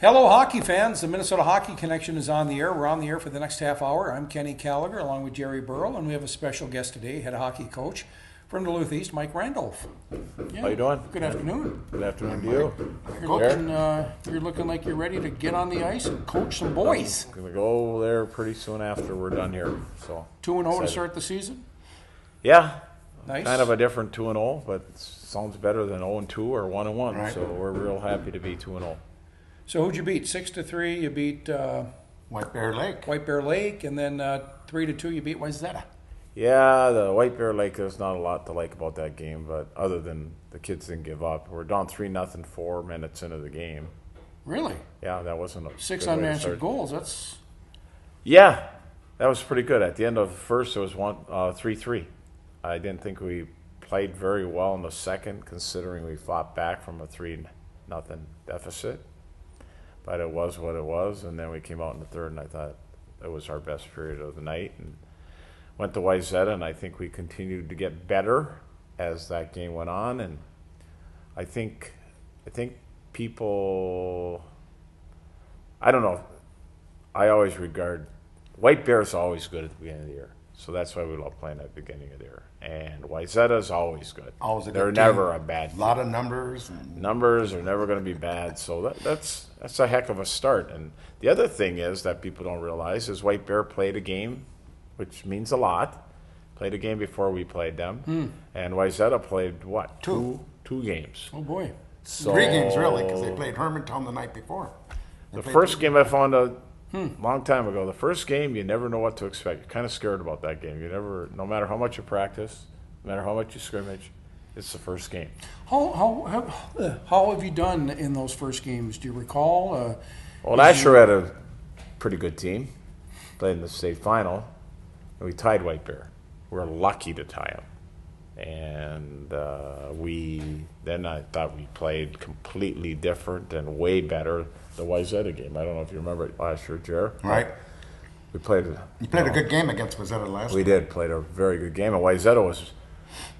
Hello, hockey fans. The Minnesota Hockey Connection is on the air. We're on the air for the next half hour. I'm Kenny Gallagher along with Jerry Burrow, and we have a special guest today, head hockey coach from Duluth East, Mike Randolph. Yeah. How you doing? Good afternoon. Good afternoon to you. You're looking like you're ready to get on the ice and coach some boys. I'm gonna go there pretty soon after we're done here. So 2-0 to start the season? Yeah. Nice. Kind of a different 2-0, but it sounds better than 0-2 or 1-1. Right. So we're real happy to be 2-0. So who'd you beat? 6-3. You beat White Bear Lake. White Bear Lake, and then 3-2. You beat Wayzata. Yeah, the White Bear Lake. There's not a lot to like about that game, but other than the kids didn't give up. We're down 3-0 4 minutes into the game. Really? Yeah, that wasn't a 6 good way to unanswered start. goals. That's Yeah, that was pretty good. At the end of the first, it was 3-3. I didn't think we played very well in the second, considering we fought back from a 3-0 deficit. But it was what it was, and then we came out in the third, and I thought it was our best period of the night. And went to Wayzata, and I think we continued to get better as that game went on. And I think people, I don't know, I always regard White Bear's always good at the beginning of the year. So that's why we love playing at the beginning of the year. And Wayzata's always good. Always a good They're team. never a bad team. A lot of numbers. Numbers are never going to be bad, so that's a heck of a start. And the other thing is that people don't realize is White Bear played a game, which means a lot. Played a game before we played them, and Wayzata played what? Two games. oh boy. So 3 games, really, because they played Hermantown the night before. The first game I found a long time ago. The first game, you never know what to expect. You're kind of scared about that game. You never, no matter how much you practice, no matter how much you scrimmage, it's the first game. How have you done in those first games? Do you recall? Well, last year we had a pretty good team. Played in the state final, and we tied White Bear. We were lucky to tie them. And then I thought we played completely different and way better the Wayzata game. I don't know if you remember it last year, Jer. Right. We played. You played a good game against Wayzata last We year. did played a very good game, and Wayzata was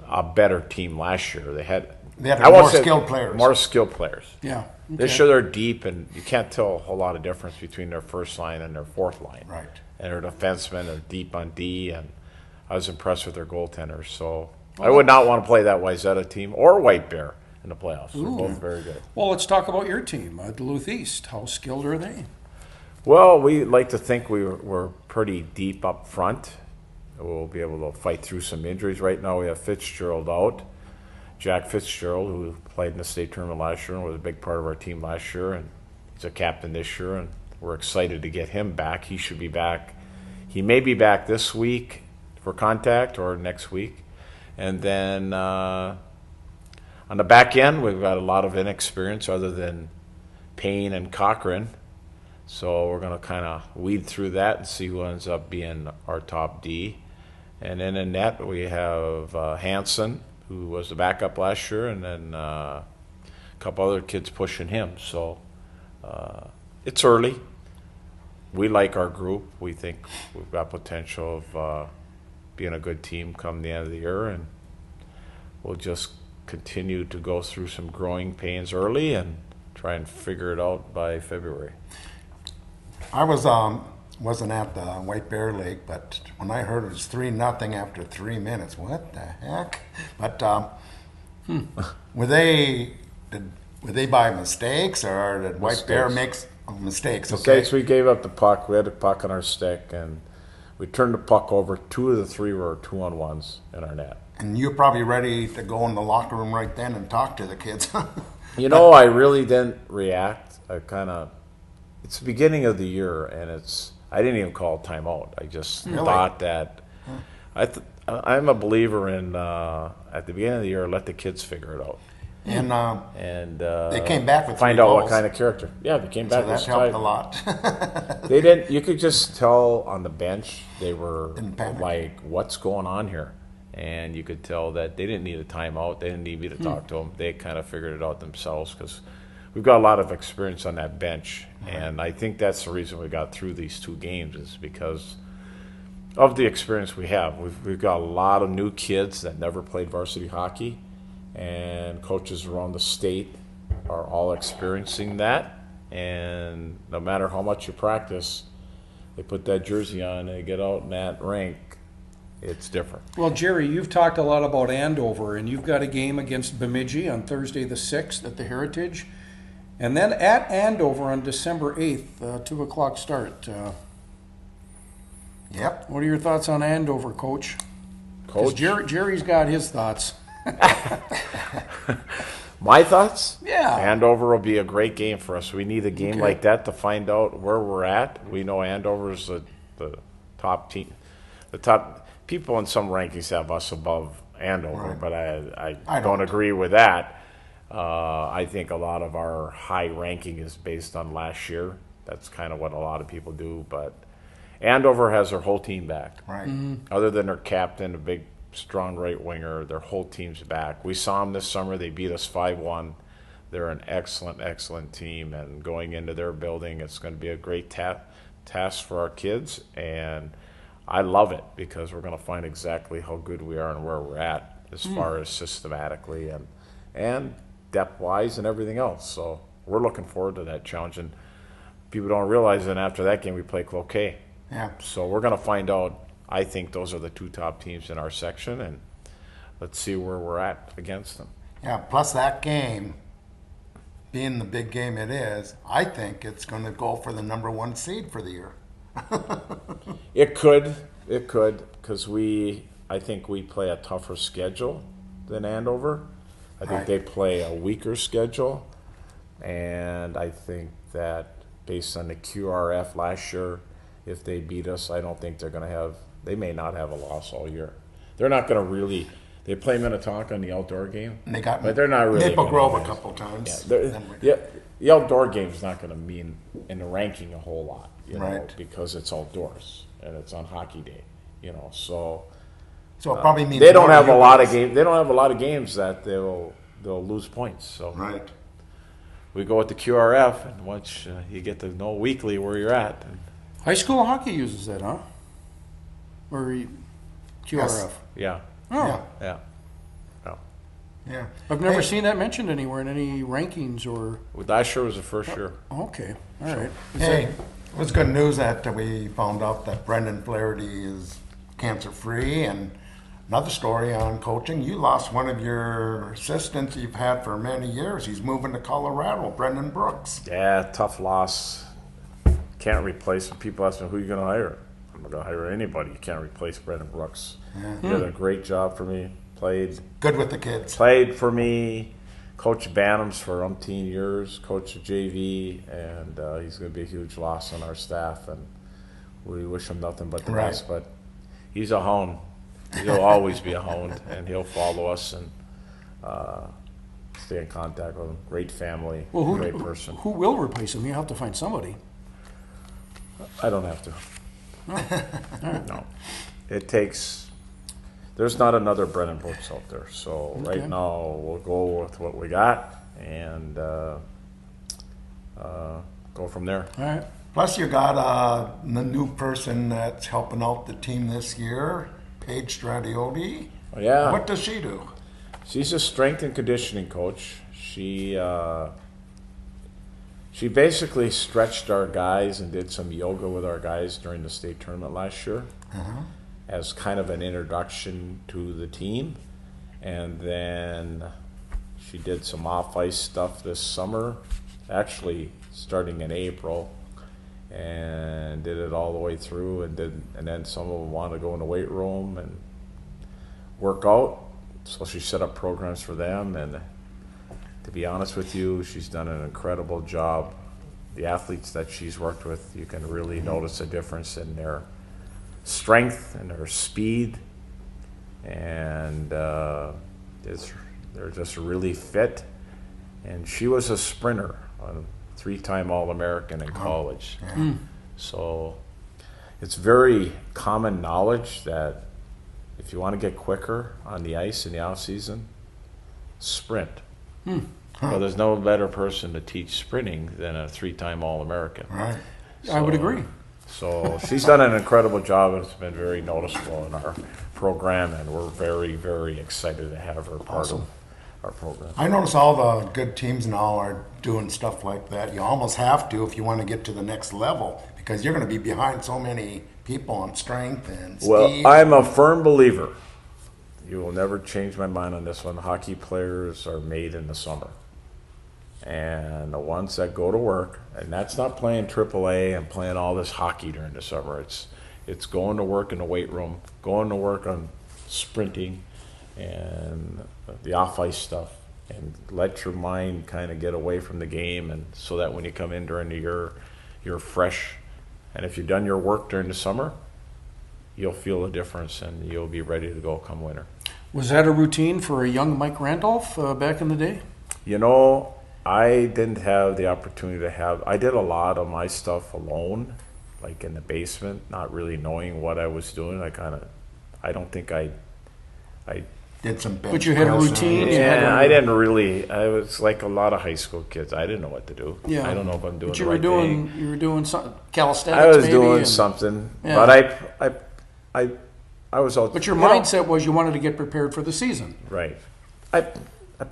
a better team last year. They had I won't more say skilled players. More skilled players. Yeah. This year they're deep, and you can't tell a whole lot of difference between their first line and their fourth line. Right. And their defensemen are deep on D, and I was impressed with their goaltenders. So I would not want to play that Wayzata team or White Bear in the playoffs. They're both very good. Well, let's talk about your team, Duluth East. How skilled are they? Well, we like to think we're pretty deep up front. We'll be able to fight through some injuries. Right now we have Fitzgerald out. Jack Fitzgerald, who played in the state tournament last year and was a big part of our team last year, and he's a captain this year, and we're excited to get him back. He should be back. He may be back this week for contact or next week. And then on the back end, we've got a lot of inexperience other than Payne and Cochran. So we're going to kind of weed through that and see who ends up being our top D. And then in net, we have Hansen, who was the backup last year, and then a couple other kids pushing him. So it's early. We like our group. We think we've got potential of being a good team come the end of the year, and we'll just continue to go through some growing pains early and try and figure it out by February. I wasn't at the White Bear Lake, but when I heard it was 3-0 after 3 minutes, what the heck? But were they by mistakes, or did White Bear make mistakes? Mistakes. We gave up the puck. We had the puck on our stick, and we turned the puck over. 2 of the 3 were 2-on-1s in our net. And you're probably ready to go in the locker room right then and talk to the kids. You know, I really didn't react. It's the beginning of the year, and I didn't even call timeout. I just thought that I'm a believer in at the beginning of the year, let the kids figure it out. And they came back with 3 find out goals. what kind of character. Yeah, they came back. So that helped a lot. They didn't. You could just tell on the bench they were Didn't panic. like, "What's going on here?" And you could tell that they didn't need a timeout. They didn't need me to talk to them. They kind of figured it out themselves because we've got a lot of experience on that bench, and I think that's the reason we got through these 2 games is because of the experience we have. We've got a lot of new kids that never played varsity hockey, and coaches around the state are all experiencing that. and no matter how much you practice, they put that jersey on and they get out in that rink, it's different. Well, Jerry, you've talked a lot about Andover, and you've got a game against Bemidji on Thursday the 6th at the Heritage, and then at Andover on December 8th, 2 o'clock start. Yep. What are your thoughts on Andover, Coach? Coach? Jerry's got his thoughts. My thoughts? Yeah. Andover will be a great game for us. We need a game like that to find out where we're at. We know Andover's the top team. The top people in some rankings have us above Andover, Right. but I don't. don't agree with that. I think a lot of our high ranking is based on last year. That's kind of what a lot of people do, but Andover has their whole team back. Right. Other than their captain, a big, strong right winger, their whole team's back. We saw them this summer. They beat us 5-1. They're an excellent, excellent team, and going into their building, it's going to be a great task for our kids, and I love it because we're going to find exactly how good we are and where we're at as far as systematically and depth-wise and everything else. So we're looking forward to that challenge, and people don't realize that after that game we play Cloquet. Yeah. So we're going to find out. I think those are the two top teams in our section, and let's see where we're at against them. Yeah. Plus that game, being the big game it is, I think it's going to go for the #1 seed for the year. It could, because I think we play a tougher schedule than Andover. I think Right. they play a weaker schedule, and I think that based on the QRF last year, if they beat us, I don't think they may not have a loss all year. They're not going to really. They play Minnetonka in the outdoor game, And they got but they're not really Maple gonna Grove win. a couple times. Yeah, the outdoor game's not going to mean in the ranking a whole lot, Right. because it's outdoors and it's on hockey day, so So it probably means they don't more have to a you lot of guys. games. They don't have a lot of games that they'll lose points. So Right. we go with the QRF, and once you get to know weekly where you're at. And High school hockey uses that, huh? Or QRF? yeah, Oh, Yeah. yeah. Yeah. I've never Hey, seen that mentioned anywhere in any rankings or. Last year was the first year. Okay, all right. Hey, it was good news that we found out that Brendan Flaherty is cancer-free. And another story on coaching, you lost one of your assistants you've had for many years. He's moving to Colorado, Brendan Brooks. Yeah, tough loss. Can't replace him. People ask me, who are you going to hire? I'm not going to hire anybody. You can't replace Brendan Brooks. He did a great job for me. Good with the kids. Played for me. Coached Bantams for umpteen years. Coached the JV, and he's going to be a huge loss on our staff. And we wish him nothing but the Right. best. But he's a hound. He'll always be a hound, and he'll follow us and stay in contact with him. Great family, Well, great person. who will replace him? You have to find somebody. I don't have to. No. It takes. There's not another Brennan Brooks out there. So Okay. right now we'll go with what we got and go from there. All right. Plus, you got the new person that's helping out the team this year, Paige Stradioti. Oh, yeah. What does she do? She's a strength and conditioning coach. She basically stretched our guys and did some yoga with our guys during the state tournament last year as kind of an introduction to the team. And then she did some off-ice stuff this summer, actually starting in April, and did it all the way through. And then some of them wanted to go in the weight room and work out. So she set up programs for them, and to be honest with you, she's done an incredible job. The athletes that she's worked with, you can really notice a difference in their strength and their speed, and they're just really fit. And she was a sprinter, a 3-time All-American in college. So it's very common knowledge that if you want to get quicker on the ice in the off season, sprint. Well, there's no better person to teach sprinting than a 3-time All-American. Right. I would agree. So she's done an incredible job, and it's been very noticeable in our program, and we're very, very excited to have her part our program. I notice all the good teams now are doing stuff like that. You almost have to if you want to get to the next level because you're going to be behind so many people on strength and speed. Well, I'm a firm believer. You will never change my mind on this one. Hockey players are made in the summer. And the ones that go to work, and that's not playing AAA and playing all this hockey during the summer. It's going to work in the weight room, going to work on sprinting and the off-ice stuff, and let your mind kind of get away from the game, and so that when you come in during the year, you're fresh. And if you've done your work during the summer, you'll feel a difference, and you'll be ready to go come winter. Was that a routine for a young Mike Randolph back in the day? You know, I didn't have the opportunity to have. I did a lot of my stuff alone, like in the basement, not really knowing what I was doing. I don't think I Did some bench But you had a press routine? and- Yeah, I didn't really. I was like a lot of high school kids. I didn't know what to do. Yeah. I don't know if I'm doing But the you right were thing. doing some calisthenics. I was maybe, doing and- something, Yeah. but I was out. But your you know, mindset was you wanted to get prepared for the season. right? I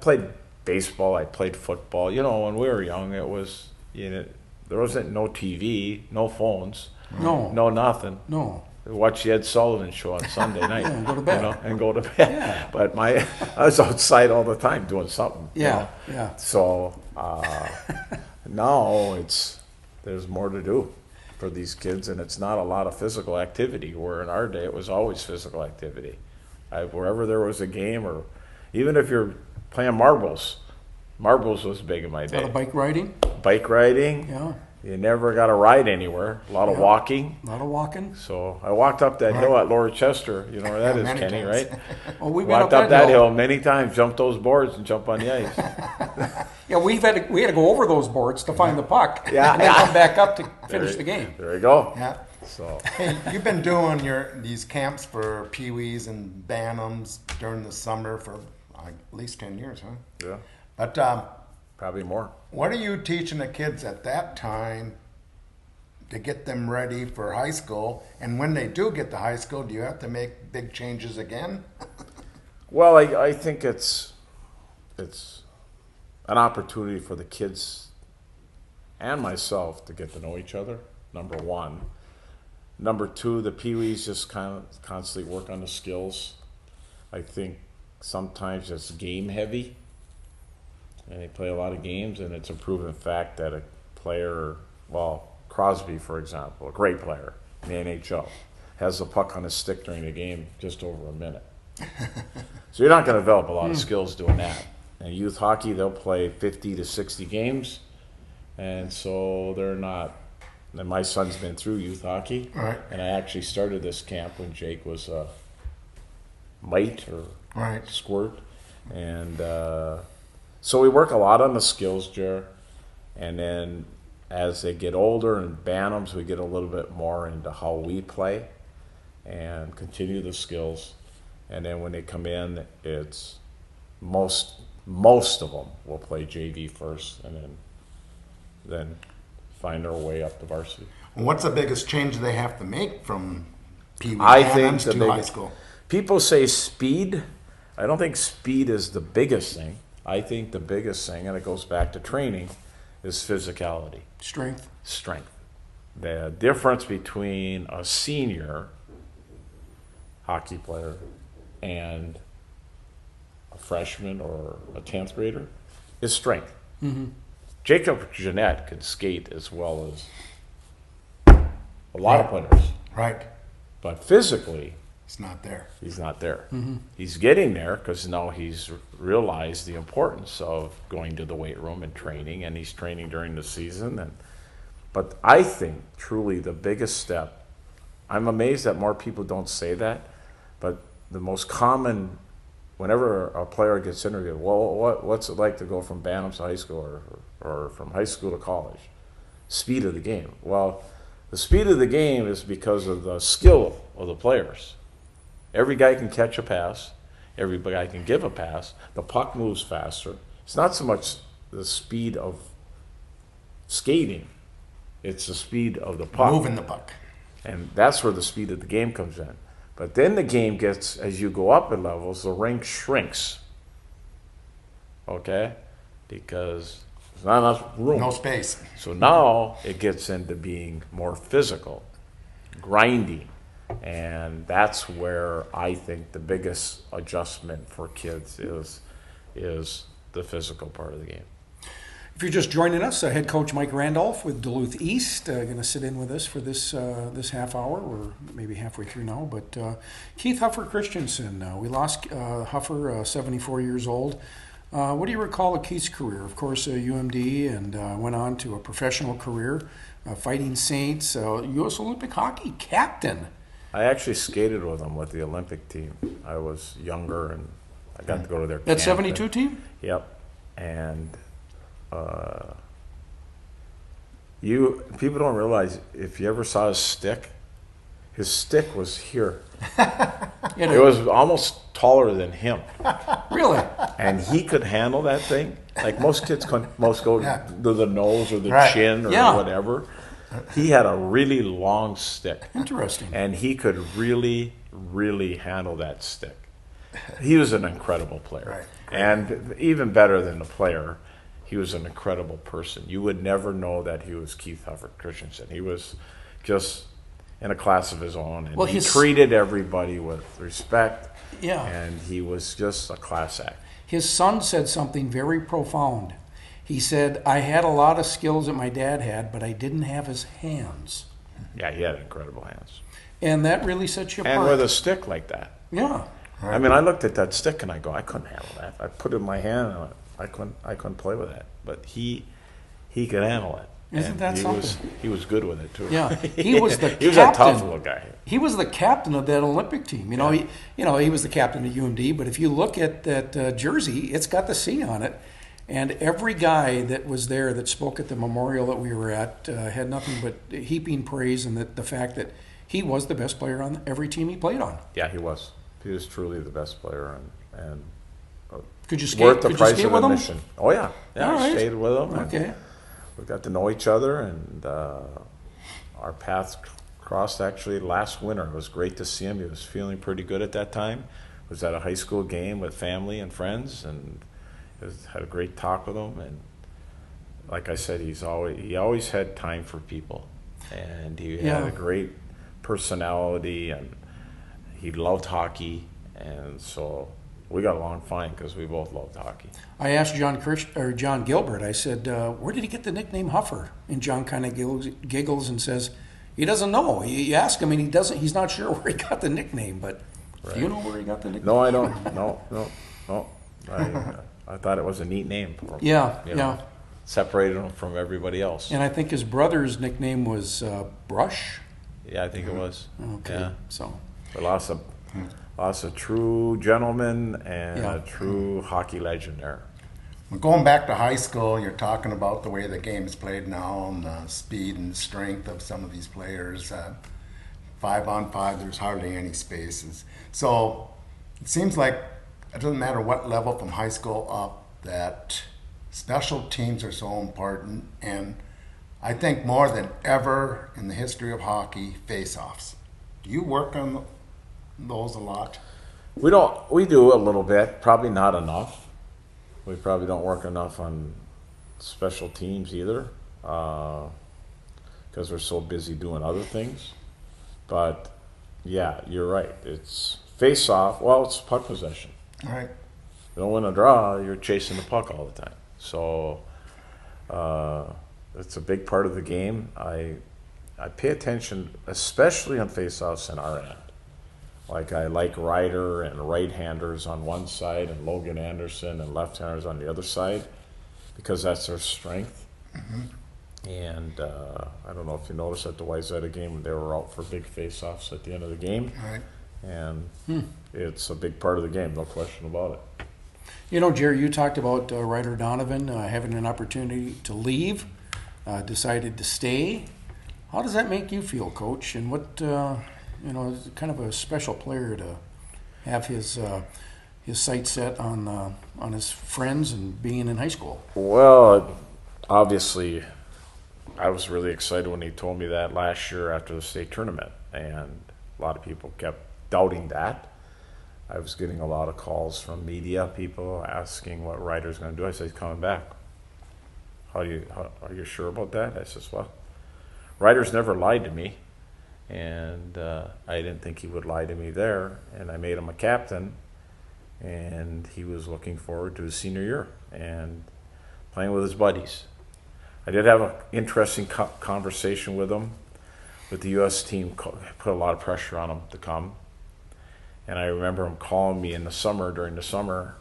played baseball. I played football. You know, when we were young, it was there wasn't no TV, no phones, No. no nothing. No. Watch the Ed Sullivan Show on Sunday night. Yeah, and go to bed. And go to bed. Yeah. But I was outside all the time doing something. you Yeah, know. yeah. So now there's more to do for these kids, and it's not a lot of physical activity. Where in our day it was always physical activity. Wherever there was a game, or even if you're playing marbles was big in my A lot day. of bike riding. Bike riding. Yeah. You never got to ride anywhere. A lot of Yeah. walking. A lot of walking. So I walked up that hill at Lower Chester. You know where that Yeah, is, many Kenny, times. right? Oh, we went Walked up that that hill many times, jumped those boards, and jump on the ice. Yeah, we had to go over those boards to find the puck. Yeah. And then come back up to finish the game. There you go. Yeah. So Hey, you've been doing these camps for peewees and bantams during the summer for at least 10 years, huh? yeah, But probably more. what are you teaching the kids at that time to get them ready for high school? And when they do get to high school, do you have to make big changes again? Well, I think it's an opportunity for the kids and myself to get to know each other, number one. Number two, the peewees just kind of constantly work on the skills. I think sometimes it's game heavy, and they play a lot of games, and it's a proven fact that a player, well, Crosby, for example, a great player in the NHL, has the puck on his stick during the game just over a minute. So you're not going to develop a lot of skills doing that. In youth hockey, they'll play 50 to 60 games, and so they're not. And my son's been through youth hockey, Right. and I actually started this camp when Jake was a mite or Right. squirt, and so we work a lot on the skills, Jer, and then as they get older and bantams, we get a little bit more into how we play and continue the skills. And then when they come in, it's most of them will play JV first, and then find their way up to varsity. What's the biggest change they have to make from peewee I think bantams the to high biggest. school? People say speed. I don't think speed is the biggest thing. I think the biggest thing, and it goes back to training, is physicality, Strength. strength. The difference between a senior hockey player and a freshman or a 10th grader is strength. Jacob Jeanette could skate as well as a lot of players, Right. but physically, It's not there. he's not there. He's getting there because now he's realized the importance of going to the weight room and training, and he's training during the season. But I think truly the biggest step, I'm amazed that more people don't say that, but the most common, whenever a player gets interviewed, well, what's it like to go from bantams to high school or from high school to college? Speed of the game. Well, the speed of the game is because of the skill of the players. Every guy can catch a pass. Every guy can give a pass. The puck moves faster. It's not so much the speed of skating. It's the speed of the puck. Moving the puck. And that's where the speed of the game comes in. But then the game gets, as you go up in levels, the rink shrinks. okay? Because there's not enough room. No space. So now it gets into being more physical, grinding, and that's where I think the biggest adjustment for kids is the physical part of the game. If you're just joining us, head coach Mike Randolph with Duluth East going to sit in with us for this half hour. We're maybe halfway through now, but Keith Huffer Christensen. We lost Huffer, 74 years old. What do you recall of Keith's career? Of course, UMD, and went on to a professional career, fighting Saints, U.S. Olympic hockey captain. I actually skated with them with the Olympic team. I was younger, and I got to go to their That camp. 72 team? Yep. And people don't realize, if you ever saw his stick was here. It was almost taller than him. Really? And he could handle that thing. Like most kids go to the nose or the chin or whatever. He had a really long stick. Interesting. And he could really, really handle that stick. He was an incredible player. Right. And even better than a player, he was an incredible person. You would never know that he was Keith Huffer Christensen. He was just in a class of his own. And he treated everybody with respect. Yeah. And he was just a class act. His son said something very profound. He said, I had a lot of skills that my dad had, but I didn't have his hands. Yeah, he had incredible hands. And that really sets you apart. And with a stick like that. Yeah. I mean, I looked at that stick and I go, I couldn't handle that. I put it in my hand and I couldn't play with that. But he could handle it. Isn't that something? He was good with it too. Yeah, he was the captain. He was a tough little guy. He was the captain of that Olympic team. He was the captain of UMD. But if you look at that jersey, it's got the C on it. And every guy that was there that spoke at the memorial that we were at had nothing but heaping praise and the fact that he was the best player on every team he played on. Yeah, he was. He was truly the best player and could you skate? Worth the Could price you skate of with admission. Oh yeah, All I right. stayed with him. Okay. We got to know each other, and our paths crossed actually last winter. It was great to see him. He was feeling pretty good at that time. Was at a high school game with family and friends, and had a great talk with him. And like I said, he always had time for people, and he had a great personality, and he loved hockey, and so we got along fine because we both loved hockey. I asked John Gilbert, I said, where did he get the nickname Huffer? And John kind of giggles and says, he doesn't know. You ask him, and he's not sure where he got the nickname, but do you know where he got the nickname? No, I don't. No. I thought it was a neat name for him. Yeah. Separated him from everybody else. And I think his brother's nickname was Brush. Yeah, I think it was. Okay, Yeah. so. But lots of true gentlemen and a true hockey legend there. Well, going back to high school, you're talking about the way the game is played now and the speed and strength of some of these players. 5-on-5, there's hardly any spaces. So it seems like it doesn't matter what level from high school up, that special teams are so important. And I think more than ever in the history of hockey, face-offs. Do you work on those a lot? We do a little bit, probably not enough. We probably don't work enough on special teams either, because we're so busy doing other things. But yeah, you're right. It's face off. Well, it's puck possession. All right. You don't win a draw, you're chasing the puck all the time. So it's a big part of the game. I pay attention, especially on face-offs in our end. Like I like Ryder and right-handers on one side and Logan Anderson and left-handers on the other side because that's their strength. Mm-hmm. And I don't know if you noticed at the Wayzata game, they were out for big face-offs at the end of the game. All right. And it's a big part of the game, no question about it. You know, Jerry, you talked about Ryder Donovan having an opportunity to leave, decided to stay. How does that make you feel, Coach? And what, is kind of a special player to have his sights set on his friends and being in high school? Well, obviously, I was really excited when he told me that last year after the state tournament, and a lot of people kept doubting that. I was getting a lot of calls from media people asking what Ryder's going to do. I said, he's coming back. Are you sure about that? I says, well, Ryder's never lied to me, and I didn't think he would lie to me there, and I made him a captain, and he was looking forward to his senior year and playing with his buddies. I did have an interesting conversation with him, with the U.S. team. Put a lot of pressure on him to come, and I remember him calling me in the summer, during the summer,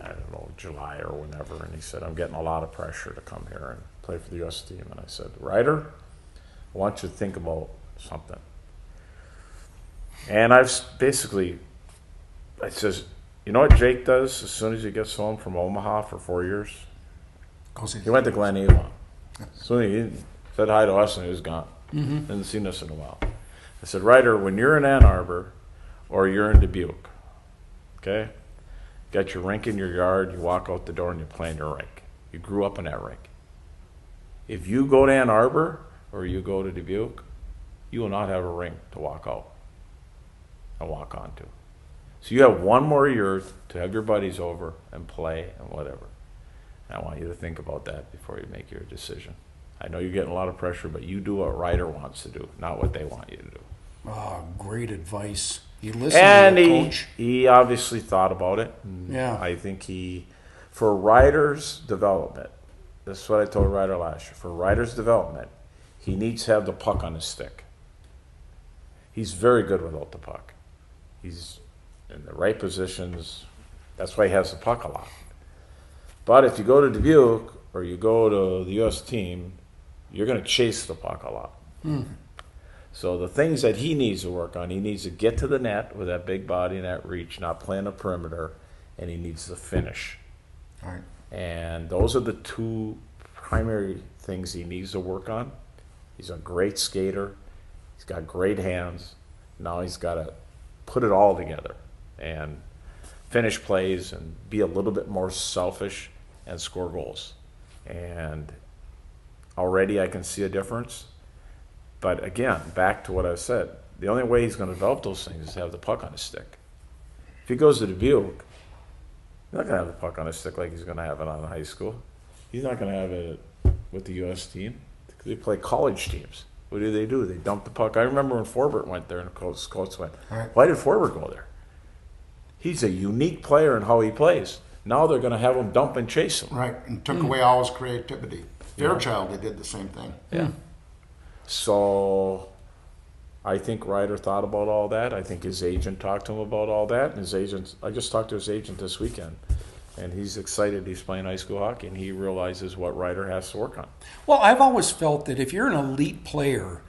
I don't know, July or whenever, and he said, I'm getting a lot of pressure to come here and play for the U.S. team. And I said, Ryder, I want you to think about something. And I says, you know what Jake does as soon as he gets home from Omaha for 4 years? He went to Glen Avon. So he said hi to us and he was gone. Hadn't seen us in a while. I said, Ryder, when you're in Ann Arbor or you're in Dubuque, okay? Got your rink in your yard, you walk out the door and you play in your rink. You grew up in that rink. If you go to Ann Arbor or you go to Dubuque, you will not have a rink to walk out and walk onto. So you have 1 more year to have your buddies over and play and whatever. And I want you to think about that before you make your decision. I know you're getting a lot of pressure, but you do what Ryder wants to do, not what they want you to do. Oh, great advice. You listen And to your coach. he obviously thought about it. Yeah. I think for Ryder's development, this is what I told Ryder last year, for Ryder's development, he needs to have the puck on his stick. He's very good without the puck. He's in the right positions. That's why he has the puck a lot. But if you go to Dubuque or you go to the U.S. team, you're going to chase the puck a lot. So the things that he needs to work on, he needs to get to the net with that big body and that reach, not playing a perimeter, and he needs to finish. All right. And those are the 2 primary things he needs to work on. He's a great skater. He's got great hands. Now he's got to put it all together and finish plays and be a little bit more selfish and score goals. And already I can see a difference. But again, back to what I said, the only way he's going to develop those things is to have the puck on his stick. If he goes to Dubuque, he's not going to have the puck on his stick like he's going to have it on high school. He's not going to have it with the U.S. team. They play college teams. What do? They dump the puck. I remember when Forbert went there and the coach went, why did Forbert go there? He's a unique player in how he plays. Now they're going to have him dump and chase him. Right, and took away all his creativity. Fairchild, they did the same thing. Yeah. So I think Ryder thought about all that. I think his agent talked to him about all that. And his agent, I just talked to his agent this weekend, and he's excited he's playing high school hockey, and he realizes what Ryder has to work on. Well, I've always felt that if you're an elite player,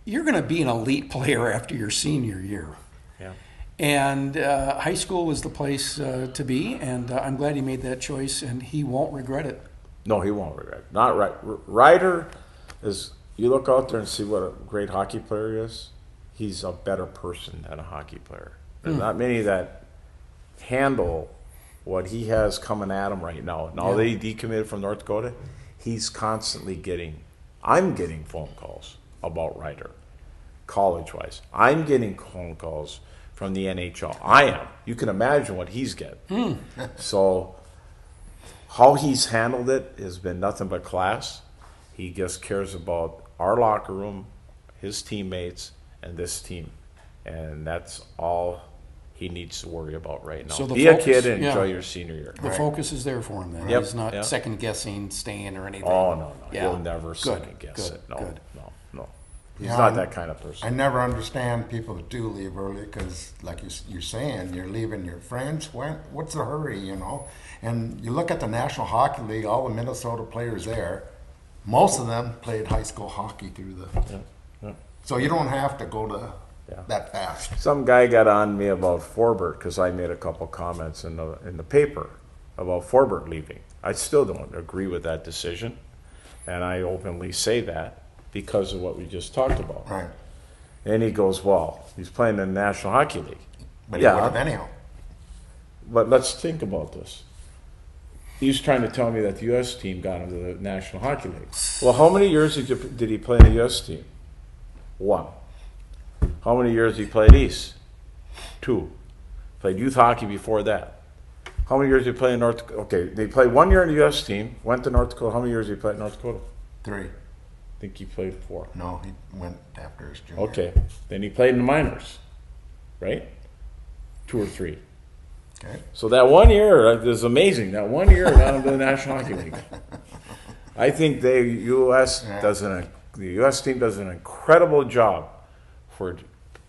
you're going to be an elite player after your senior year. Yeah. And high school was the place to be, and I'm glad he made that choice, and he won't regret it. No, he won't regret it. Not right. Ryder is, you look out there and see what a great hockey player he is. He's a better person than a hockey player. There's not many that handle what he has coming at him right now. Now that he decommitted from North Dakota, he's constantly I'm getting phone calls about Ryder, college-wise. I'm getting phone calls from the NHL. I am. You can imagine what he's getting. So how he's handled it has been nothing but class. He just cares about our locker room, his teammates, and this team. And that's all he needs to worry about right now. So be a kid and enjoy your senior year. The focus is there for him then. Yep. He's not second-guessing staying or anything. Oh, no. Yeah. He'll never second-guess it. No. He's not that kind of person. I never understand people that do leave early because, like you're saying, you're leaving your friends. What's the hurry, you know? And you look at the National Hockey League, all the Minnesota players there, most of them played high school hockey through the... So you don't have to go to that fast. Some guy got on me about Forbert because I made a couple comments in the paper about Forbert leaving. I still don't agree with that decision, and I openly say that because of what we just talked about. Right. And he goes, well, he's playing in the National Hockey League. But he would have anyhow. But let's think about this. He's trying to tell me that the U.S. team got him to the National Hockey League. Well, how many years did he play in the U.S. team? 1. How many years he played East? 2. Played youth hockey before that. How many years did he play in North Dakota? Okay, they played 1 year in the U.S. team, went to North Dakota. How many years did he play in North Dakota? 3. I think he played 4. No, he went after his junior. Okay. Then he played in the minors, right? 2 or 3. Okay. So that 1 year is amazing. That 1 year got him to the National Hockey League. I think the U.S. team does an incredible job for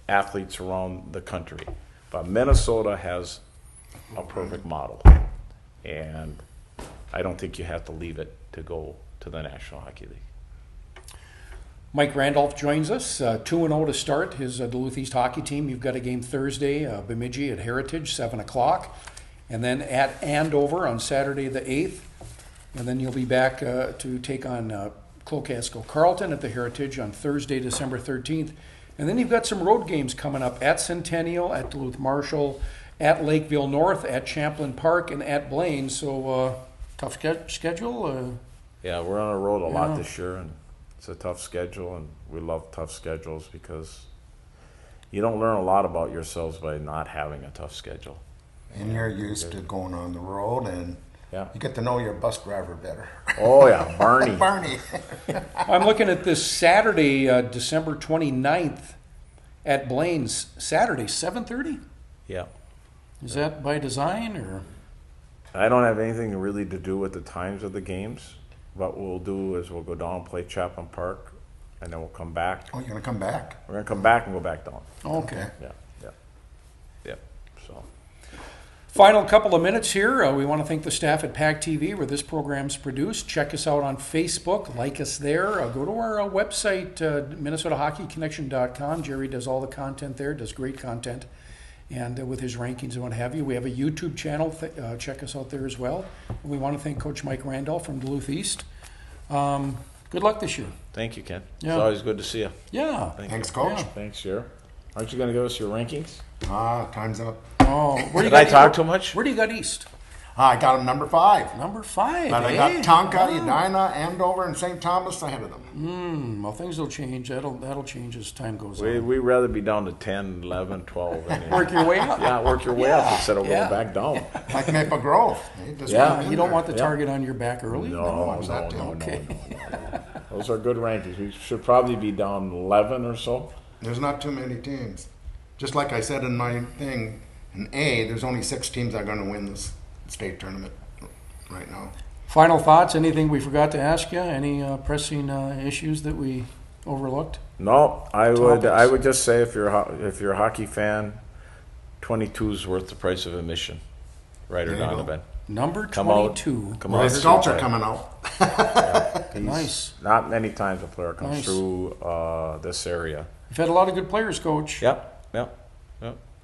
athletes around the country, but Minnesota has a perfect model, and I don't think you have to leave it to go to the National Hockey League. Mike Randolph joins us, 2-0 to start his Duluth East hockey team. You've got a game Thursday, Bemidji at Heritage, 7 o'clock, and then at Andover on Saturday the 8th, and then you'll be back to take on Clocasko Carleton at the Heritage on Thursday, December 13th. And then you've got some road games coming up at Centennial, at Duluth Marshall, at Lakeville North, at Champlain Park, and at Blaine. So tough schedule. Yeah, we're on the road a lot this year, and it's a tough schedule, and we love tough schedules because you don't learn a lot about yourselves by not having a tough schedule. And you're used to going on the road, and you get to know your bus driver better. Oh, yeah, Barney. Barney. I'm looking at this Saturday, December 29th at Blaine's. Saturday, 7:30? Yeah. Is that by design, or? I don't have anything really to do with the times of the games. What we'll do is we'll go down and play Champlain Park, and then we'll come back. Oh, you're going to come back? We're going to come back and go back down. Okay. Yeah. So. Final couple of minutes here. We want to thank the staff at PACT-TV where this program's produced. Check us out on Facebook. Like us there. Go to our website, MinnesotaHockeyConnection.com. Jerry does all the content there, does great content. And with his rankings and what have you. We have a YouTube channel. Check us out there as well. And we want to thank Coach Mike Randolph from Duluth East. Good luck this year. Thank you, Ken. Yeah. It's always good to see you. Yeah. Thanks, Coach. Yeah. Thanks, Jer. Aren't you going to give us your rankings? Time's up. Oh, Did I talk too much? Where do you got East? I got him number 5. Number 5. But I got Tonka, Edina, Andover, and St. Thomas ahead of them. Well, things will change. That'll change as time goes We'd on. rather be down to 10, 11, 12. Work your way up. Yeah, work your way up instead of going back down. Like Maple Grove. They just Yeah. put 'em in You don't there. want the target on your back early? No. Okay. Those are good rankings. We should probably be down 11 or so. There's not too many teams. Just like I said in my thing, in A, there's only 6 teams that are going to win this state tournament right now. Final thoughts? Anything we forgot to ask you? Any pressing issues that we overlooked? No, I Topics? would just say if you're a hockey fan, 22 is worth the price of admission. Right or There you go. Donovan. Number Come out. 22. Come Well, on. the scouts are coming out. Nice. Not many times a player comes Nice. through this area. You've had a lot of good players, Coach. Yep.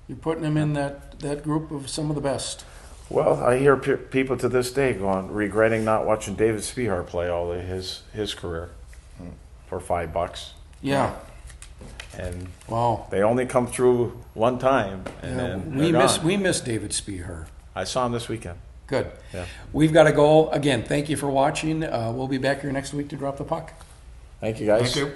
You're putting them in that group of some of the best. Well, I hear people to this day regretting not watching David Spihar play all of his career for $5. Yeah. And Wow. they only come through one time, and then We miss David Spihar. I saw him this weekend. Good. Yeah. We've got to go. Again, thank you for watching. We'll be back here next week to drop the puck. Thank you, guys. Thank you.